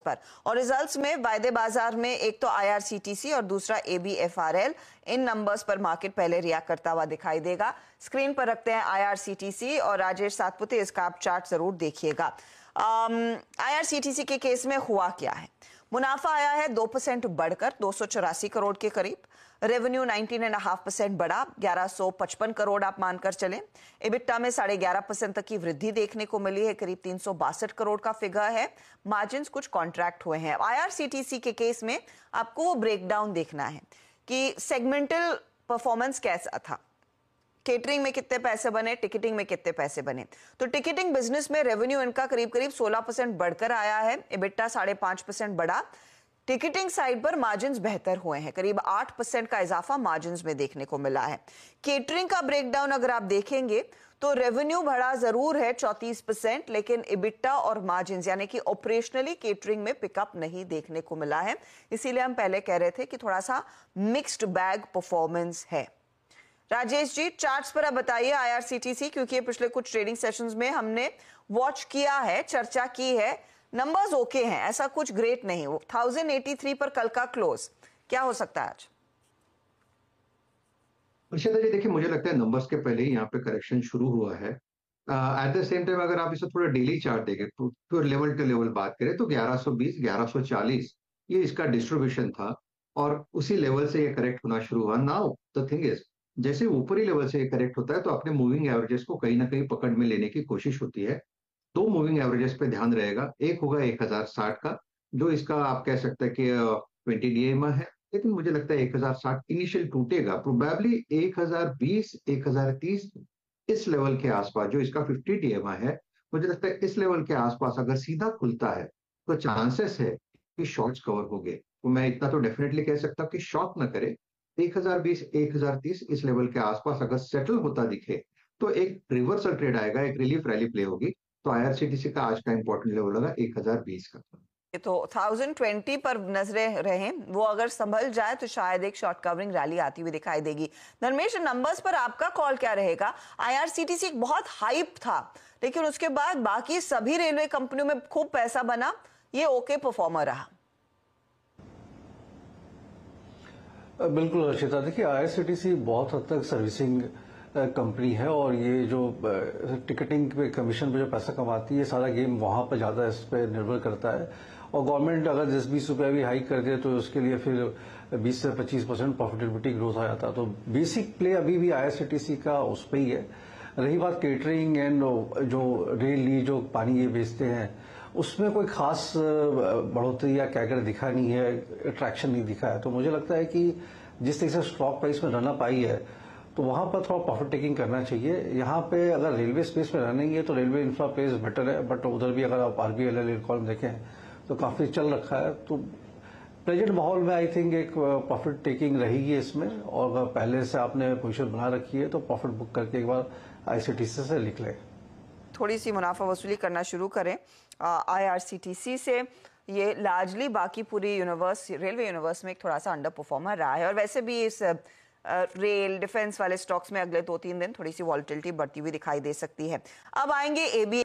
पर। और रिजल्ट्स में वायदे बाजार में एक तो आईआरसीटीसी और दूसरा एबीएफआरएल, इन नंबर्स पर मार्केट पहले रिएक्ट करता हुआ दिखाई देगा। स्क्रीन पर रखते हैं आईआरसीटीसी और राजेश सातपुते, इसका आप चार्ट जरूर देखिएगा। आईआरसीटीसी के केस में हुआ क्या है? मुनाफा आया है 2% बढ़कर 284 करोड़ के करीब। रेवेन्यू 19.5% बढ़ा, 1155 करोड़ आप मानकर चलें। इबिट्टा में 11.5% तक की वृद्धि देखने को मिली है, करीब 362 करोड़ का फिगर है। मार्जिन्स कुछ कॉन्ट्रैक्ट हुए हैं। आईआरसीटीसी के केस में आपको वो ब्रेकडाउन देखना है कि सेगमेंटल परफॉर्मेंस कैसा था। केटरिंग में कितने पैसे बने, टिकटिंग में कितने पैसे बने। तो टिकटिंग बिजनेस में रेवेन्यू इनका करीब 16% बढ़कर आया है, इबिट्टा 5.5% बढ़ा। टिकटिंग साइड पर मार्जिन्स बेहतर हुए हैं, करीब 8% का इजाफा मार्जिन्स में देखने को मिला है। केटरिंग का ब्रेकडाउन अगर आप देखेंगे तो रेवेन्यू बढ़ा जरूर है 34%, लेकिन इबिट्टा और मार्जिन्स यानी कि ऑपरेशनली केटरिंग में पिकअप नहीं देखने को मिला है। इसीलिए हम पहले कह रहे थे कि थोड़ा सा मिक्स्ड बैग परफॉर्मेंस है। राजेश जी, चार्ट्स पर अब बताइए आईआरसीटीसी, क्योंकि ये पिछले कुछ ट्रेडिंग सेशंस में हमने वॉच किया है, चर्चा की है। नंबर्स ओके हैं, ऐसा कुछ ग्रेट नहीं। 1083 पर कल का क्लोज क्या हो सकता है आज? अर्षिता जी, देखिए मुझे लगता है नंबर्स के पहले ही यहाँ पे करेक्शन शुरू हुआ है। एट द सेम टाइम अगर आप इसे थोड़ा डेली चार्ट देखें तो लेवल टू लेवल बात करें तो 1120 1140 ये इसका डिस्ट्रीब्यूशन था और उसी लेवल से ये करेक्ट होना शुरू हुआ। नाउ द थिंग इज, जैसे ऊपरी लेवल से ये करेक्ट होता है तो अपने मूविंग एवरेजेस को कहीं ना कहीं पकड़ में लेने की कोशिश होती है। दो मूविंग एवरेजेस पे ध्यान रहेगा। एक होगा 1060 का, जो इसका आप कह सकते हैं कि 20 डीएमए है, लेकिन मुझे लगता है 1060 इनिशियल टूटेगा। प्रोबेबली 1020 1030 इस लेवल के आसपास, जो इसका 50 डीएमए है, मुझे लगता है इस लेवल के आसपास अगर सीधा खुलता है तो चांसेस है कि शॉर्ट्स कवर हो गए। तो मैं इतना तो डेफिनेटली कह सकता हूँ कि शॉर्ट ना करे। 1020 1030 इस लेवल के आसपास अगर सेटल होता दिखे तो एक रिवर्सल ट्रेड आएगा, एक रिलीफ रैली प्ले होगी। तो आईआरसीटीसी का आज का इंपॉर्टेंट लेवल होगा 1020 का। तो 1020 पर नजरें रहें, वो अगर संभल जाए तो शायद एक शॉर्ट कवरिंग रैली आती हुई दिखाई देगी। धर्मेश, नंबर्स पर आपका कॉल क्या रहेगा? आईआरसीटीसी एक बहुत हाइप था, लेकिन उसके बाद बाकी सभी रेलवे कंपनियों में खूब पैसा बना, ये ओके परफॉर्मर रहा। बिल्कुल अर्षिता, देखिए आईआरसीटीसी बहुत हद तक सर्विसिंग कंपनी है और ये जो टिकटिंग पे कमीशन पे जो पैसा कमाती है, ये सारा गेम वहां पर ज्यादा इस पे निर्भर करता है। और गवर्नमेंट अगर 10-20 रुपए भी हाइक कर दे तो उसके लिए फिर 20 से 25% प्रॉफिटेबिलिटी ग्रोथ आ जाता है। तो बेसिक प्ले अभी भी आईआरसीटीसी का उस पर ही है। रही बात केटरिंग एंड जो रेल ली जो पानी ये बेचते हैं, उसमें कोई खास बढ़ोतरी या कैगर दिखा नहीं है, अट्रैक्शन नहीं दिखा है। तो मुझे लगता है कि जिस तरह से स्टॉक प्राइस में रनअप आई है तो वहां पर थोड़ा प्रॉफिट टेकिंग करना चाहिए। यहाँ पे अगर रेलवे स्पेस में रनिंग है तो रेलवे इंफ्रा प्लेस बेटर है, बट उधर भी अगर आप आरबीएल कॉलम देखें तो काफी चल रखा है। तो प्रेजेंट माहौल में आई थिंक एक प्रॉफिट टेकिंग रहेगी इसमें, और अगर पहले से आपने पोजीशन बना रखी है तो प्रॉफिट बुक करके एक बार आईआरसीटीसी से लिख लें। थोड़ी सी मुनाफा वसूली करना शुरू करें आईआरसीटीसी से। ये लार्जली बाकी पूरी रेलवे यूनिवर्स में एक थोड़ा सा अंडर परफॉर्मर रहा है, और वैसे भी इस रेल डिफेंस वाले स्टॉक्स में अगले 2-3 दिन थोड़ी सी वॉलेटिलिटी बढ़ती हुई दिखाई दे सकती है। अब आएंगे एबी